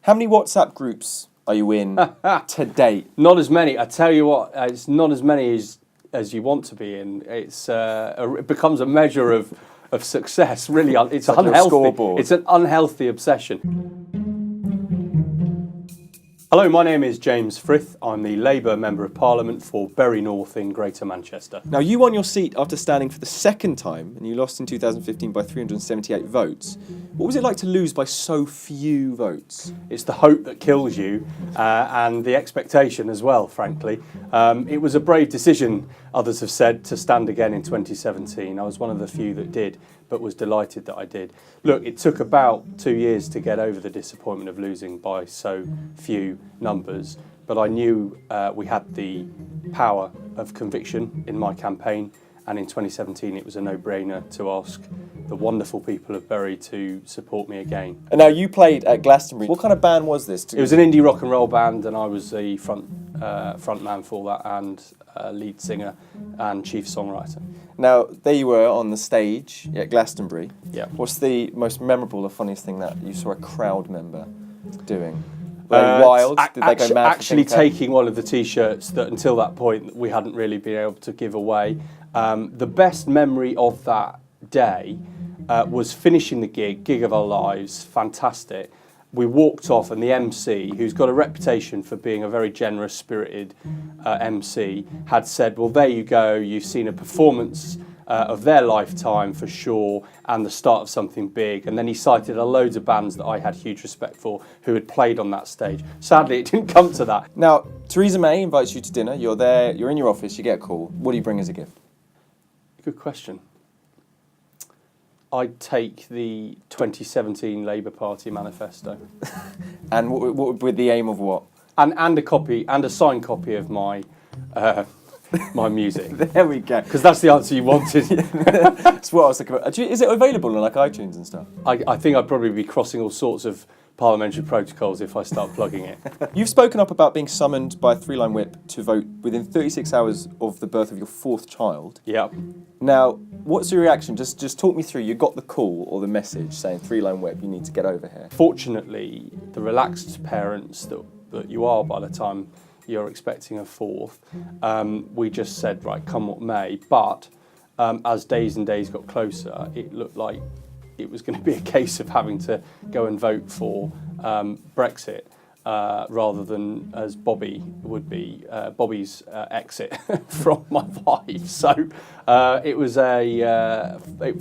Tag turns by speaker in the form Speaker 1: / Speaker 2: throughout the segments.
Speaker 1: How many WhatsApp groups are you in to date?
Speaker 2: Not as many. I tell you what, it's not as many as you want to be in. It becomes a measure of success. Really, it's
Speaker 1: like
Speaker 2: unhealthy.
Speaker 1: Scoreboard.
Speaker 2: It's an unhealthy obsession. Hello, my name is James Frith. I'm the Labour Member of Parliament for Bury North in Greater Manchester.
Speaker 1: Now, you won your seat after standing for the second time, and you lost in 2015 by 378 votes. What was it like to lose by so few votes?
Speaker 2: It's the hope that kills you, and the expectation as well, frankly. It was a brave decision, others have said, to stand again in 2017. I was one of the few that did, but was delighted that I did. Look, it took about 2 years to get over the disappointment of losing by so few numbers, but I knew we had the power of conviction in my campaign, and in 2017 it was a no-brainer to ask the wonderful people of Bury to support me again.
Speaker 1: And now, you played at Glastonbury. What kind of band was this?
Speaker 2: It was an indie rock and roll band, and I was the front man for that, and lead singer and chief songwriter.
Speaker 1: Now, there you were on the stage at Glastonbury.
Speaker 2: Yeah.
Speaker 1: What's the most memorable or funniest thing that you saw a crowd member doing? Were they wild? Did they go mad?
Speaker 2: Actually taking one of the T-shirts that until that point we hadn't really been able to give away. The best memory of that day was finishing the gig of our lives, fantastic. We walked off, and the MC, who's got a reputation for being a very generous-spirited MC, had said, well, there you go, you've seen a performance of their lifetime for sure, and the start of something big. And then he cited a loads of bands that I had huge respect for who had played on that stage. Sadly, it didn't come to that.
Speaker 1: Now, Theresa May invites you to dinner. You're there, you're in your office, you get a call. What do you bring as a gift?
Speaker 2: Good question. I'd take the 2017 Labour Party manifesto.
Speaker 1: And what with the aim of what?
Speaker 2: And a copy, and a signed copy of my my music.
Speaker 1: There we go.
Speaker 2: Because that's the answer you wanted.
Speaker 1: That's what I was thinking about. Is it available on like iTunes and stuff?
Speaker 2: I think I'd probably be crossing all sorts of parliamentary protocols if I start plugging it.
Speaker 1: You've spoken up about being summoned by a three-line whip to vote within 36 hours of the birth of your fourth child.
Speaker 2: Yeah.
Speaker 1: Now, what's your reaction? Just talk me through. You got the call or the message saying three-line whip, you need to get over here.
Speaker 2: Fortunately, the relaxed parents that you are by the time you're expecting a fourth, we just said, right, come what may. But as days and days got closer, it looked like it was going to be a case of having to go and vote for Brexit rather than, as Bobby would be, Bobby's exit from my wife. So it was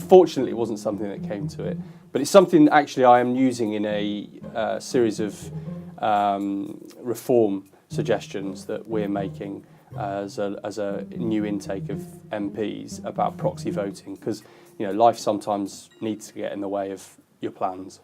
Speaker 2: fortunately, it wasn't something that came to it. But it's something actually I am using in a series of reform suggestions that we're making as a new intake of MPs about proxy voting, because life sometimes needs to get in the way of your plans.